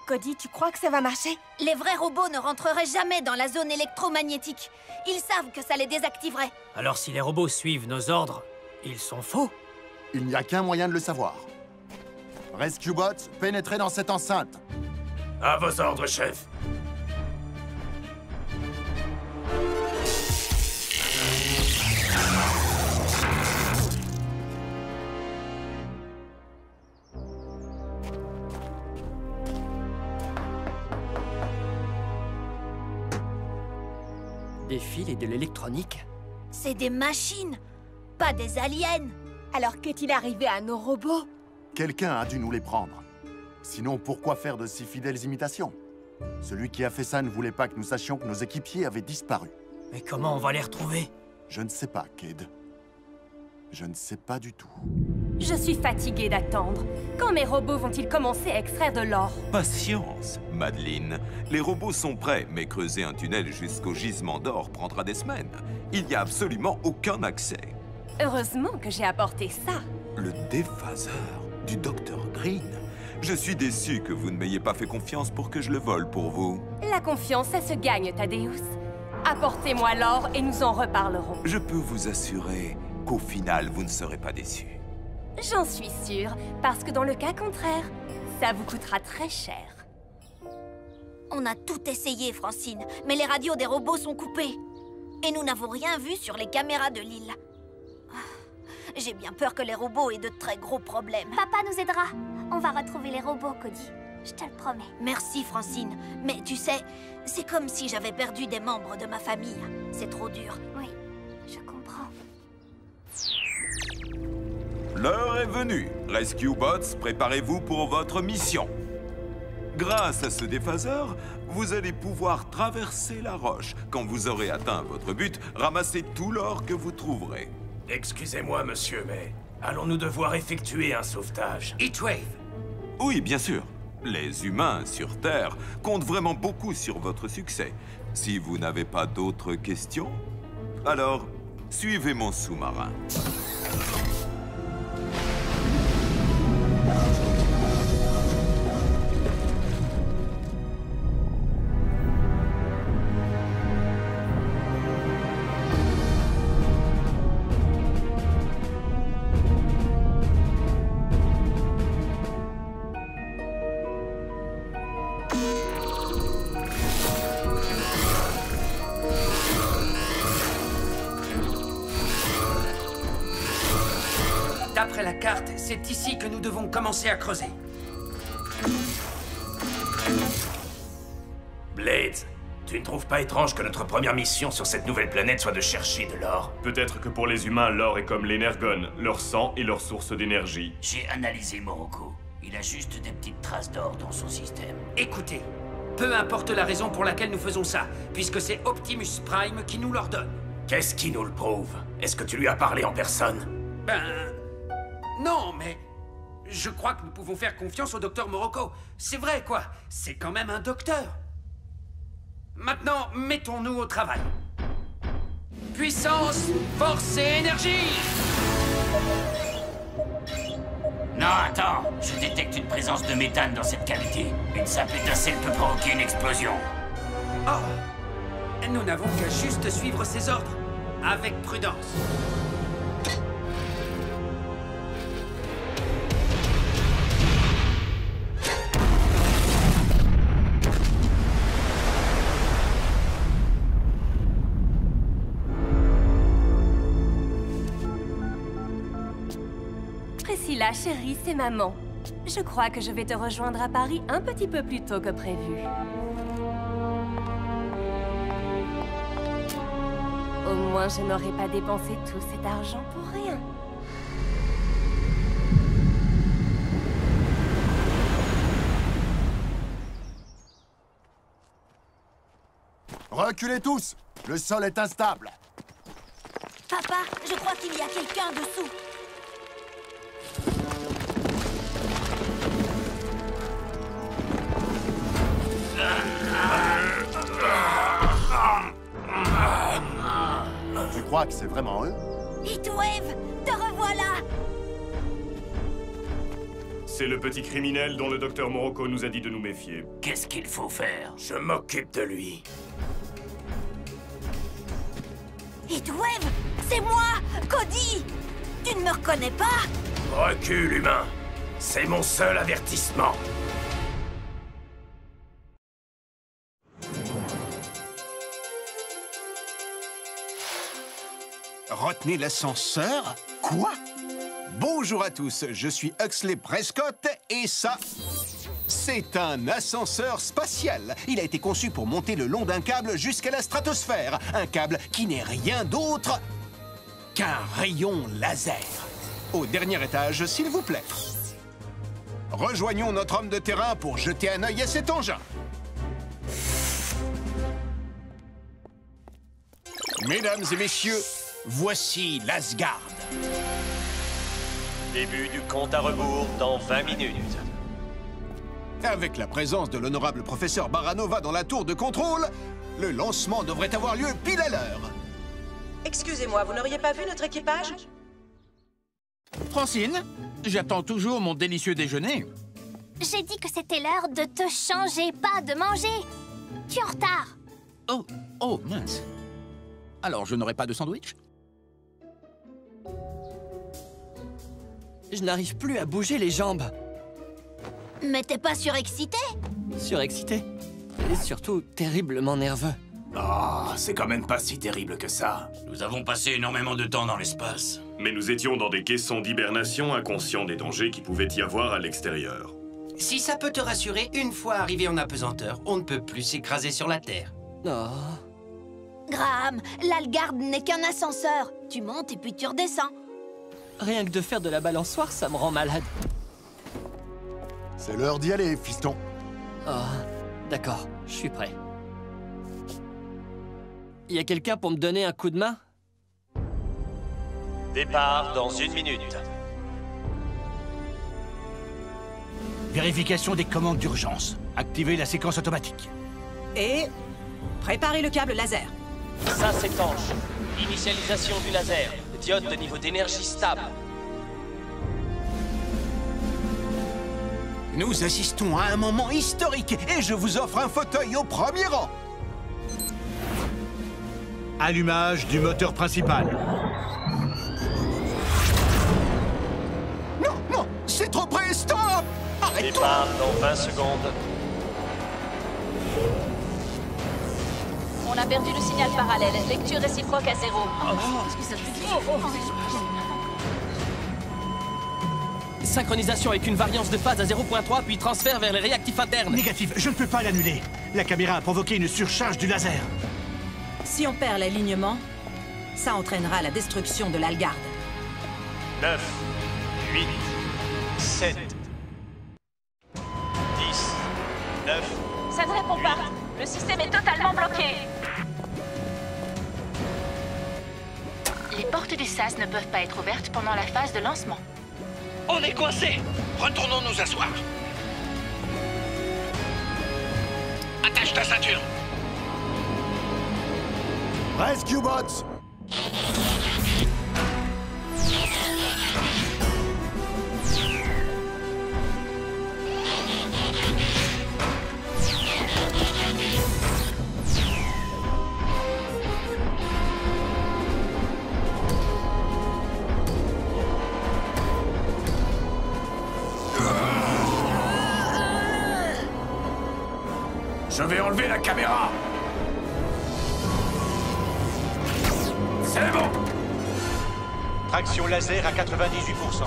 F: Cody, tu crois que ça va marcher?
B: Les vrais robots ne rentreraient jamais dans la zone électromagnétique. Ils savent que ça les désactiverait.
G: Alors si les robots suivent nos ordres, ils sont faux?
A: Il n'y a qu'un moyen de le savoir. Rescue Bots, pénétrez dans cette enceinte.
I: À vos ordres, chef.
H: Des fils et de l'électronique?
B: C'est des machines, pas des aliens.
F: Alors qu'est-il arrivé à nos robots?
A: Quelqu'un a dû nous les prendre. Sinon, pourquoi faire de si fidèles imitations? Celui qui a fait ça ne voulait pas que nous sachions que nos équipiers avaient disparu.
G: Mais comment on va les retrouver?
A: Je ne sais pas, Cade. Je ne sais pas du tout.
N: Je suis fatiguée d'attendre. Quand mes robots vont-ils commencer à extraire de l'or?
K: Patience, Madeleine. Les robots sont prêts, mais creuser un tunnel jusqu'au gisement d'or prendra des semaines. Il n'y a absolument aucun accès.
N: Heureusement que j'ai apporté ça.
K: Le déphaseur du Dr. Green. Je suis déçu que vous ne m'ayez pas fait confiance pour que je le vole pour vous.
N: La confiance, ça se gagne, Thaddeus. Apportez-moi l'or et nous en reparlerons.
K: Je peux vous assurer qu'au final, vous ne serez pas déçus.
N: J'en suis sûre, parce que dans le cas contraire, ça vous coûtera très cher.
B: On a tout essayé, Francine, mais les radios des robots sont coupées. Et nous n'avons rien vu sur les caméras de l'île. J'ai bien peur que les robots aient de très gros problèmes.
P: Papa nous aidera. On va retrouver les robots, Cody. Je te le promets.
B: Merci, Francine. Mais tu sais, c'est comme si j'avais perdu des membres de ma famille. C'est trop dur.
P: Oui, je comprends.
K: L'heure est venue. Rescue Bots, préparez-vous pour votre mission. Grâce à ce déphaseur, vous allez pouvoir traverser la roche. Quand vous aurez atteint votre but, ramassez tout l'or que vous trouverez.
I: Excusez-moi, monsieur, mais allons-nous devoir effectuer un sauvetage?
E: Heatwave!
K: Oui, bien sûr. Les humains sur Terre comptent vraiment beaucoup sur votre succès. Si vous n'avez pas d'autres questions, alors suivez mon sous-marin.
E: D'après la carte, c'est ici que nous devons commencer à creuser.
I: Blades, Tu ne trouves pas étrange que notre première mission sur cette nouvelle planète soit de chercher de l'or?
C: Peut-être que pour les humains, l'or est comme l'énergone, leur sang et leur source d'énergie.
J: J'ai analysé Morocco. Il a juste des petites traces d'or dans son système.
E: Écoutez, peu importe la raison pour laquelle nous faisons ça, puisque c'est Optimus Prime qui nous l'ordonne.
I: Qu'est-ce qui nous le prouve? Est-ce que tu lui as parlé en personne?
E: Ben... non, mais... je crois que nous pouvons faire confiance au docteur Morocco. C'est vrai, quoi. C'est quand même un docteur. Maintenant, mettons-nous au travail. Puissance, force et énergie!
J: Non, attends. Je détecte une présence de méthane dans cette cavité. Une simple étincelle peut provoquer une explosion.
E: Oh! Nous n'avons qu'à juste suivre ses ordres. Avec prudence.
N: Priscilla, chérie, c'est maman. Je crois que je vais te rejoindre à Paris un petit peu plus tôt que prévu. Au moins, je n'aurai pas dépensé tout cet argent pour rien.
A: Reculez tous! Le sol est instable.
B: Papa, je crois qu'il y a quelqu'un dessous.
A: Tu crois que c'est vraiment eux?
B: Heatwave, te revoilà!
C: C'est le petit criminel dont le docteur Morocco nous a dit de nous méfier.
J: Qu'est-ce qu'il faut faire?
I: Je m'occupe de lui.
B: Heatwave, c'est moi, Cody! Tu ne me reconnais pas?
I: Recule, humain. C'est mon seul avertissement.
M: Retenez l'ascenseur? Quoi? Bonjour à tous, je suis Huxley Prescott et ça, c'est un ascenseur spatial. Il a été conçu pour monter le long d'un câble jusqu'à la stratosphère. Un câble qui n'est rien d'autre qu'un rayon laser. Au dernier étage, s'il vous plaît. Rejoignons notre homme de terrain pour jeter un œil à cet engin. Mesdames et messieurs, voici l'Asgard.
Q: Début du compte à rebours dans 20 minutes.
M: Avec la présence de l'honorable professeur Baranova dans la tour de contrôle, le lancement devrait avoir lieu pile à l'heure.
R: Excusez-moi, vous n'auriez pas vu notre équipage?
S: Francine, j'attends toujours mon délicieux déjeuner.
P: J'ai dit que c'était l'heure de te changer, pas de manger. Tu es en retard.
S: Oh, mince. Alors, je n'aurai pas de sandwich?
H: Je n'arrive plus à bouger les jambes.
B: Mais t'es pas surexcité?
H: Surexcité. Et surtout terriblement nerveux.
I: Oh, c'est quand même pas si terrible que ça.
J: Nous avons passé énormément de temps dans l'espace.
C: Mais nous étions dans des caissons d'hibernation, inconscients des dangers qui pouvaient y avoir à l'extérieur.
E: Si ça peut te rassurer, une fois arrivé en apesanteur, on ne peut plus s'écraser sur la Terre.
H: Oh.
B: Graham, l'Asgard n'est qu'un ascenseur. Tu montes et puis tu redescends.
H: Rien que de faire de la balançoire, ça me rend malade.
A: C'est l'heure d'y aller, fiston.
H: Oh, d'accord, je suis prêt. Y a quelqu'un pour me donner un coup de main?
Q: Départ dans 1 minute.
M: Vérification des commandes d'urgence. Activez la séquence automatique.
R: Et préparez le câble laser.
Q: Ça s'étanche. Initialisation du laser. Diode de niveau d'énergie stable.
M: Nous assistons à un moment historique et je vous offre un fauteuil au premier rang. Allumage du moteur principal. Non, non, c'est trop près, stop! Arrête-toi!
Q: Départ dans 20 secondes.
T: On a perdu le signal parallèle. Lecture réciproque à 0.
H: Synchronisation avec une variance de phase à 0.3, puis transfert vers les réactifs internes.
M: Négatif, je ne peux pas l'annuler. La caméra a provoqué une surcharge du laser.
R: Si on perd l'alignement, ça entraînera la destruction de l'Algarde.
U: 9, 8, 7, 10, 9...
T: Ça ne répond pas. Le système est totalement bloqué.
V: Les portes du SAS ne peuvent pas être ouvertes pendant la phase de lancement.
L: On est coincés. Retournons nous asseoir. Attache ta ceinture.
A: Rescue Bots!
I: Je vais enlever la caméra. C'est bon.
U: Traction laser à 98%.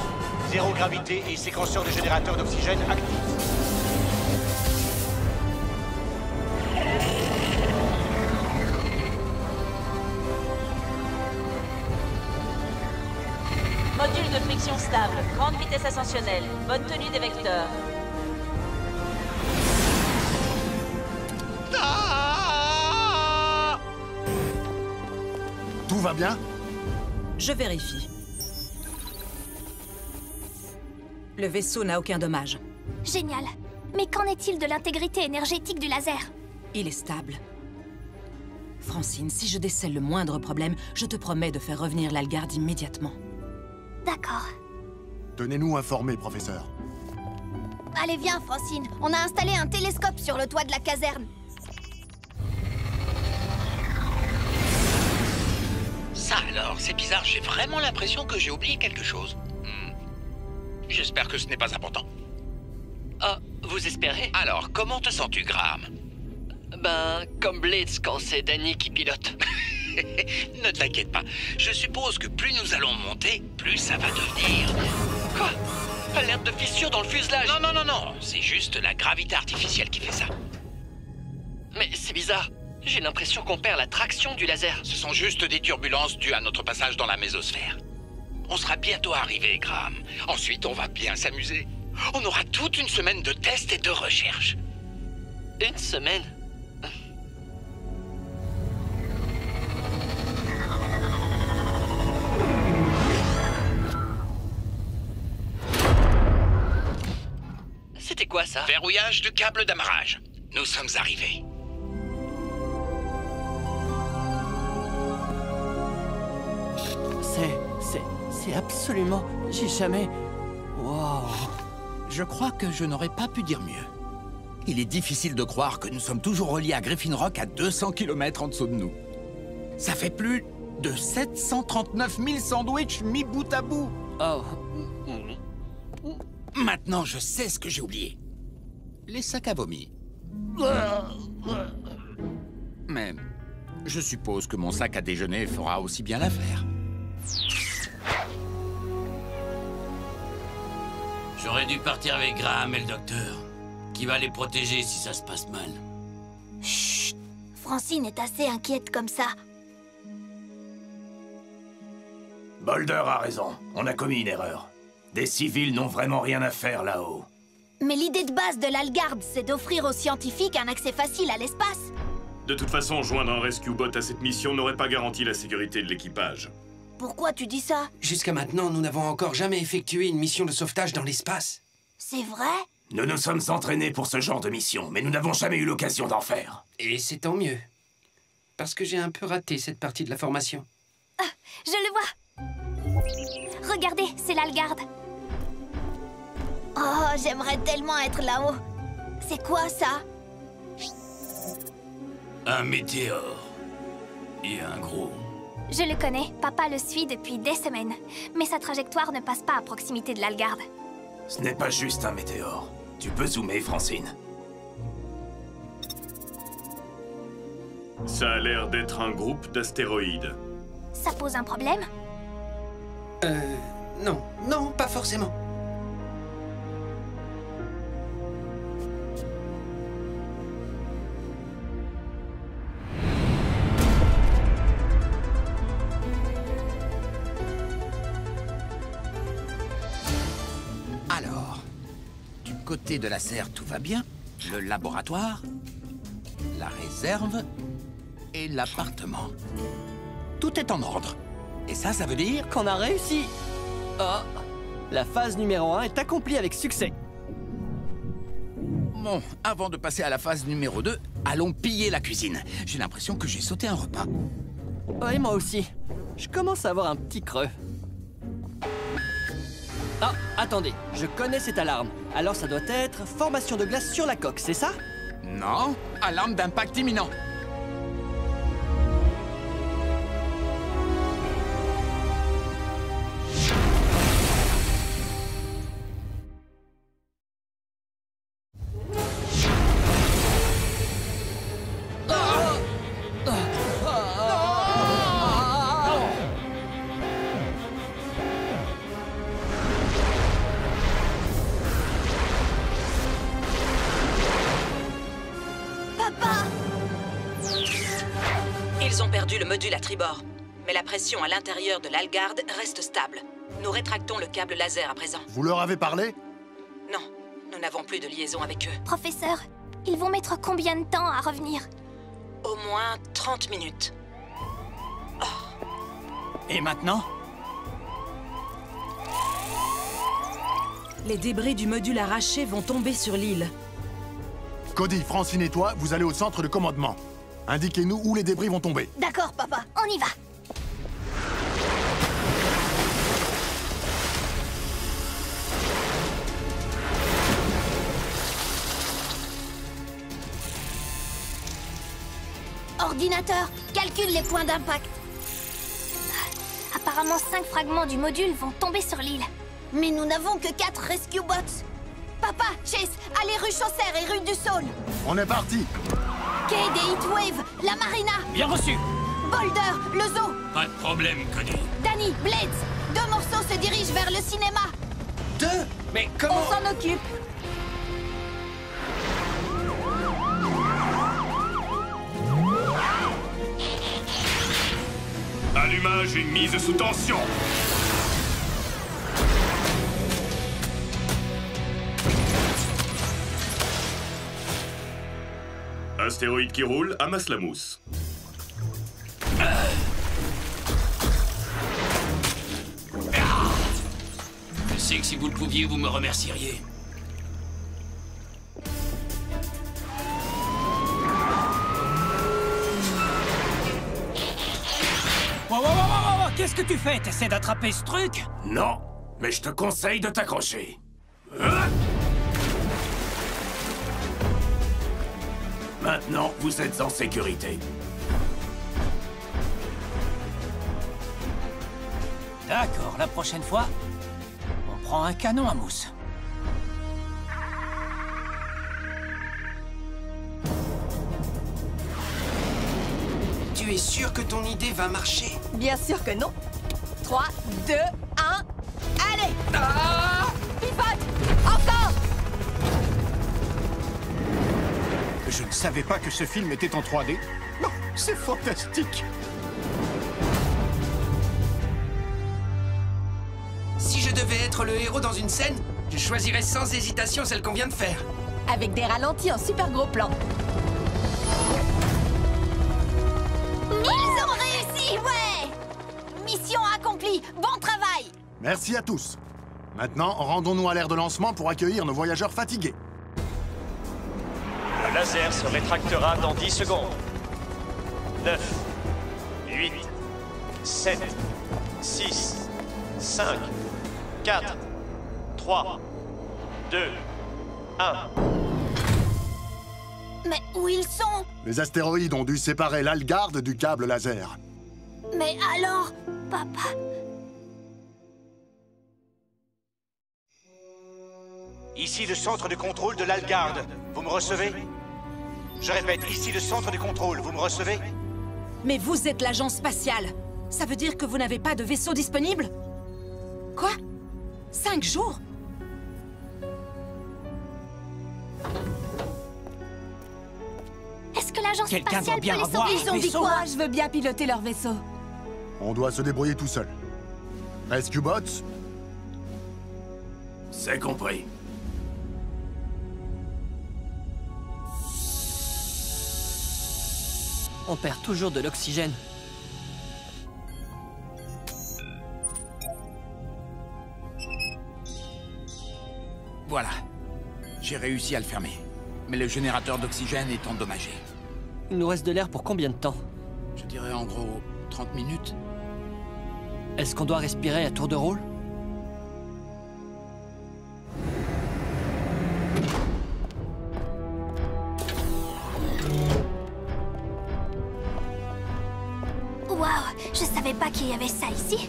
U: Zéro gravité et séquenceur de générateur d'oxygène actif.
T: Module de friction stable. Grande vitesse ascensionnelle. Bonne tenue des vecteurs.
A: Tout va bien?
R: Je vérifie. Le vaisseau n'a aucun dommage.
P: Génial. Mais qu'en est-il de l'intégrité énergétique du laser?
R: Il est stable. Francine, si je décèle le moindre problème, je te promets de faire revenir l'Algarde immédiatement.
P: D'accord.
A: Tenez-nous informés, professeur.
B: Allez, viens, Francine. On a installé un télescope sur le toit de la caserne.
L: Ça alors, c'est bizarre, j'ai vraiment l'impression que j'ai oublié quelque chose. J'espère que ce n'est pas important.
H: Ah, vous espérez?
L: Alors, comment te sens-tu, Graham?
H: Ben, comme Blades quand c'est Danny qui pilote.
L: Ne t'inquiète pas, je suppose que plus nous allons monter, plus ça va devenir... Quoi? Alerte de fissure dans le fuselage. Non, c'est juste la gravité artificielle qui fait ça.
H: Mais c'est bizarre. J'ai l'impression qu'on perd la traction du laser.
L: Ce sont juste des turbulences dues à notre passage dans la mésosphère. On sera bientôt arrivé, Graham. Ensuite, on va bien s'amuser. On aura toute une semaine de tests et de recherches.
H: Une semaine? C'était quoi ça?
L: Verrouillage du câble d'amarrage. Nous sommes arrivés.
S: C'est absolument... J'ai jamais... Wow. Je crois que je n'aurais pas pu dire mieux. Il est difficile de croire que nous sommes toujours reliés à Griffin Rock à 200 km en dessous de nous. Ça fait plus de 739 000 sandwichs mis bout à bout.
H: Oh.
S: Maintenant, je sais ce que j'ai oublié. Les sacs à vomi. Mais je suppose que mon sac à déjeuner fera aussi bien l'affaire.
J: J'aurais dû partir avec Graham et le docteur. Qui va les protéger si ça se passe mal?
B: Chut. Francine est assez inquiète comme ça.
I: Boulder a raison. On a commis une erreur. Des civils n'ont vraiment rien à faire là-haut.
B: Mais l'idée de base de l'Algarde, c'est d'offrir aux scientifiques un accès facile à l'espace.
C: De toute façon, joindre un rescue bot à cette mission n'aurait pas garanti la sécurité de l'équipage.
B: Pourquoi tu dis ça?
E: Jusqu'à maintenant, nous n'avons encore jamais effectué une mission de sauvetage dans l'espace.
B: C'est vrai?
I: Nous nous sommes entraînés pour ce genre de mission, mais nous n'avons jamais eu l'occasion d'en faire.
E: Et c'est tant mieux. Parce que j'ai un peu raté cette partie de la formation.
P: Ah, je le vois. Regardez, c'est l'Algarde.
B: Oh, j'aimerais tellement être là-haut. C'est quoi ça?
J: Un météore. Et un gros.
P: Je le connais, papa le suit depuis des semaines. Mais sa trajectoire ne passe pas à proximité de l'Algarde.
I: Ce n'est pas juste un météore. Tu peux zoomer, Francine.
C: Ça a l'air d'être un groupe d'astéroïdes.
P: Ça pose un problème?
E: Non. Non, pas forcément.
S: côté de la serre, tout va bien. Le laboratoire, la réserve et l'appartement. Tout est en ordre. Et ça veut dire...
H: Qu'on a réussi. Oh, la phase numéro 1 est accomplie avec succès.
S: Bon, avant de passer à la phase numéro 2, allons piller la cuisine. J'ai l'impression que j'ai sauté un repas.
H: Oui, moi aussi. Je commence à avoir un petit creux. Ah, attendez, je connais cette alarme. Alors ça doit être formation de glace sur la coque, c'est ça?
S: Non, alarme d'impact imminent.
R: Ils ont perdu le module à tribord, mais la pression à l'intérieur de l'Algard reste stable. Nous rétractons le câble laser à présent.
A: Vous leur avez parlé?
R: Non, nous n'avons plus de liaison avec eux.
P: Professeur, ils vont mettre combien de temps à revenir?
R: Au moins 30 minutes.
G: Et maintenant?
R: Les débris du module arraché vont tomber sur l'île.
A: Cody, Francine et toi, vous allez au centre de commandement. Indiquez-nous où les débris vont tomber.
B: D'accord, papa, on y va. Ordinateur, calcule les points d'impact.
P: Apparemment, 5 fragments du module vont tomber sur l'île.
B: Mais nous n'avons que 4 rescue bots. Papa, Chase, allez rue Chausser et rue du Saône.
A: On est parti.
B: Quai des Heatwave, la Marina.
G: Bien reçu.
B: Boulder, le zoo.
J: Pas de problème, Cody.
B: Danny, Blades, 2 morceaux se dirigent vers le cinéma.
H: 2? Mais comment...
B: On s'en occupe.
C: Allumage et mise sous tension. Astéroïde qui roule, amasse la mousse.
J: Je sais que si vous le pouviez, vous me remercieriez.
G: Wow, qu'est-ce que tu fais? T'essaies d'attraper ce truc?
I: Non, mais je te conseille de t'accrocher. Maintenant, vous êtes en sécurité.
G: D'accord, la prochaine fois, on prend un canon à mousse.
E: Tu es sûr que ton idée va marcher?
F: Bien sûr que non. 3, 2, 1, allez! Pivote! Encore!
M: Je ne savais pas que ce film était en 3D. Non, c'est fantastique.
E: Si je devais être le héros dans une scène, je choisirais sans hésitation celle qu'on vient de faire.
F: Avec des ralentis en super gros plan.
B: Ils ont réussi, ouais! Mission accomplie, bon travail!
A: Merci à tous. Maintenant, rendons-nous à l'aire de lancement pour accueillir nos voyageurs fatigués.
Q: Le laser se rétractera dans 10 secondes. 9, 8, 7, 6, 5, 4, 3, 2, 1.
B: Mais où ils sont?
A: Les astéroïdes ont dû séparer l'Algard du câble laser.
B: Mais alors, papa...
U: Ici le centre de contrôle de l'Algard. Vous me recevez? Je répète, ici le centre de contrôle. Vous me recevez?
R: Mais vous êtes l'agence spatiale. Ça veut dire que vous n'avez pas de vaisseau disponible? Quoi? 5 jours?
P: Est-ce que l'agence
G: Quelqu'un
P: spatiale
G: doit bien
P: peut les
G: avoir
P: sauver?
G: un vaisseau.
F: Moi, je veux bien piloter leur vaisseau.
A: On doit se débrouiller tout seul. Rescue Bots?
I: C'est compris.
H: On perd toujours de l'oxygène.
S: Voilà. J'ai réussi à le fermer. Mais le générateur d'oxygène est endommagé.
H: Il nous reste de l'air pour combien de temps?
S: Je dirais en gros 30 minutes.
H: Est-ce qu'on doit respirer à tour de rôle?
P: Waouh, je savais pas qu'il y avait ça ici.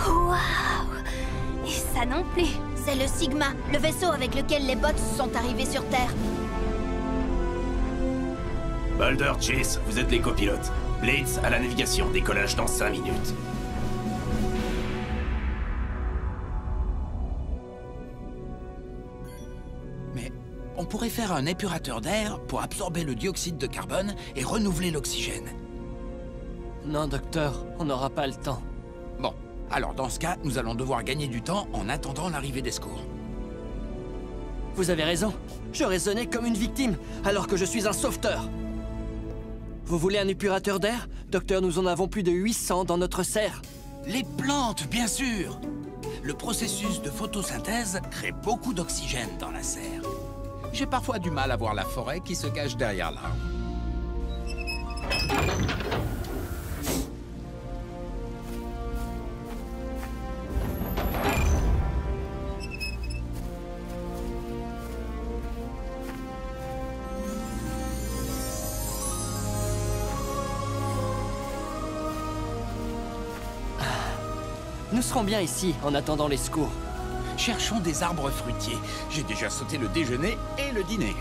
P: Waouh! Et ça non plus.
B: C'est le Sigma, le vaisseau avec lequel les bots sont arrivés sur Terre.
I: Mulder, Chase, vous êtes les copilotes. Blades à la navigation, décollage dans 5 minutes.
S: Mais on pourrait faire un épurateur d'air pour absorber le dioxyde de carbone et renouveler l'oxygène.
H: Non, docteur, on n'aura pas le temps.
S: Bon, alors dans ce cas, nous allons devoir gagner du temps en attendant l'arrivée des secours.
H: Vous avez raison. Je raisonnais comme une victime, alors que je suis un sauveteur. Vous voulez un épurateur d'air? Docteur, nous en avons plus de 800 dans notre serre.
S: Les plantes, bien sûr! Le processus de photosynthèse crée beaucoup d'oxygène dans la serre. J'ai parfois du mal à voir la forêt qui se cache derrière l'arbre.
H: Nous serons bien ici, en attendant les secours.
S: Cherchons des arbres fruitiers. J'ai déjà sauté le déjeuner et le dîner.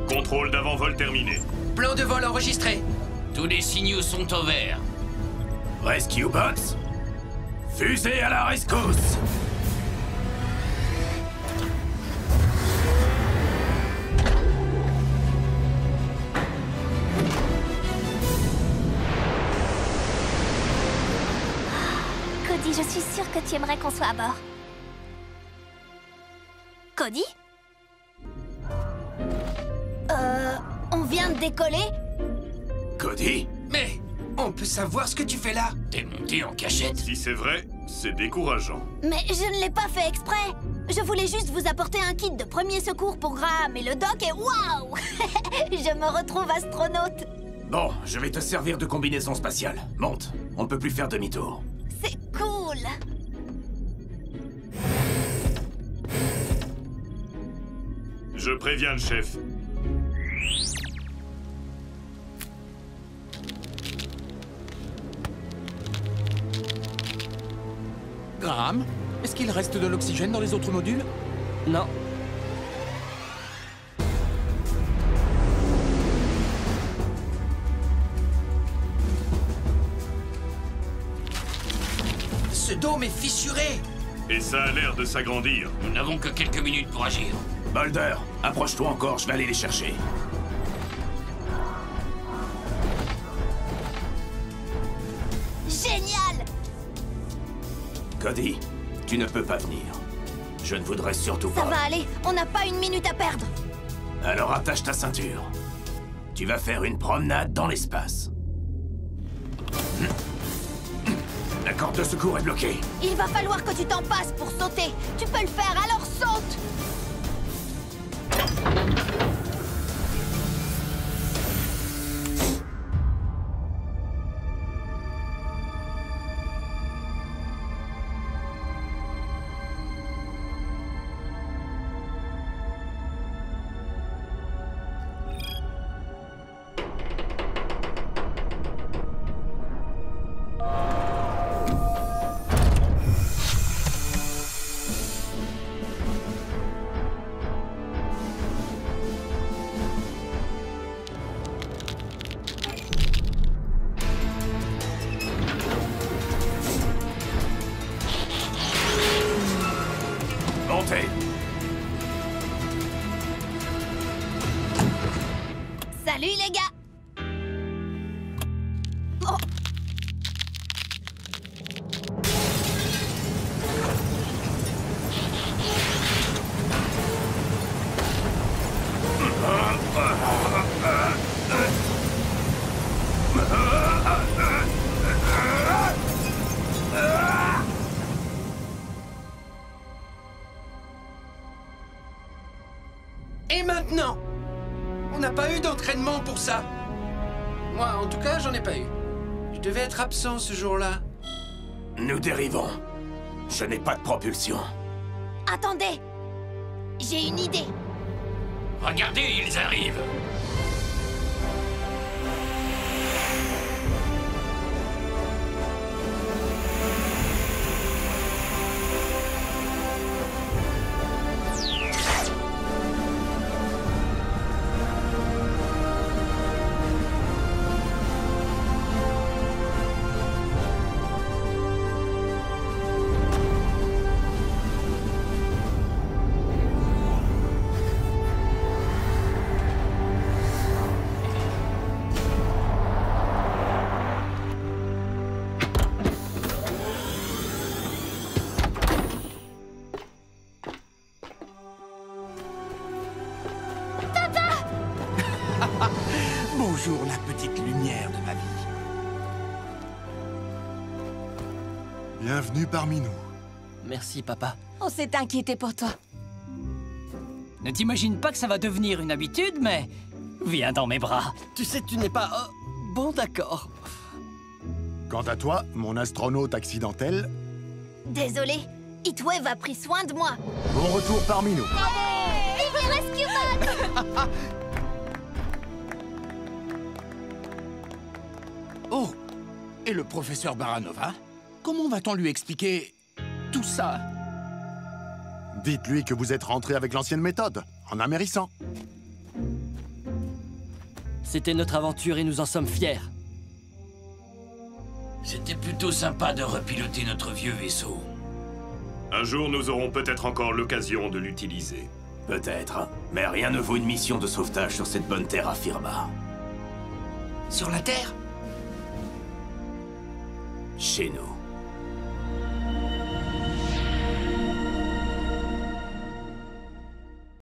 C: Contrôle d'avant-vol terminé.
E: Plan de vol enregistré.
J: Tous les signaux sont au vert.
I: Rescue Bots, fusée à la rescousse.
P: Cody, je suis sûre que tu aimerais qu'on soit à bord. Cody?
B: On vient de décoller?
I: Cody?
E: Mais on peut savoir ce que tu fais là?
J: T'es monté en cachette?
C: Si c'est vrai, c'est décourageant.
B: Mais je ne l'ai pas fait exprès. Je voulais juste vous apporter un kit de premier secours pour Graham et le doc et waouh! Je me retrouve astronaute.
I: Bon, je vais te servir de combinaison spatiale. Monte, on ne peut plus faire demi-tour.
B: C'est cool.
C: Je préviens le chef.
S: Graham, est-ce qu'il reste de l'oxygène dans les autres modules?
H: Non.
E: Ce dôme est fissuré.
C: Et ça a l'air de s'agrandir.
J: Nous n'avons que quelques minutes pour agir.
I: Mulder, approche-toi encore, je vais aller les chercher.
B: Génial!
I: Cody, tu ne peux pas venir. Je ne voudrais surtout pas.
B: Ça va aller, on n'a pas une minute à perdre.
I: Alors attache ta ceinture. Tu vas faire une promenade dans l'espace. La corde de secours est bloquée.
B: Il va falloir que tu t'en passes pour sauter. Tu peux le faire, alors saute! les gars. Oh.
E: Et maintenant? On n'a pas eu d'entraînement pour ça. Moi, en tout cas, j'en ai pas eu. Je devais être absent ce jour-là.
I: Nous dérivons. Je n'ai pas de propulsion.
B: Attendez. J'ai une idée.
J: Regardez, ils arrivent.
S: Bonjour, la petite lumière de ma vie.
A: Bienvenue parmi nous.
H: Merci, papa.
F: On s'est inquiété pour toi.
G: Ne t'imagine pas que ça va devenir une habitude, mais... Viens dans mes bras.
H: Tu sais, tu n'es pas... bon, d'accord.
A: Quant à toi, mon astronaute accidentel...
B: Désolé, Heatwave a pris soin de moi.
A: Bon retour parmi nous.
B: Vive les Rescue Bots.
S: Oh! Et le professeur Baranova? Comment va-t-on lui expliquer tout ça?
A: Dites-lui que vous êtes rentré avec l'ancienne méthode, en amérissant.
H: C'était notre aventure et nous en sommes fiers.
J: C'était plutôt sympa de repiloter notre vieux vaisseau.
C: Un jour, nous aurons peut-être encore l'occasion de l'utiliser.
I: Peut-être, mais rien ne vaut une mission de sauvetage sur cette bonne terre à Firma.
E: Sur la Terre?
I: Chez nous.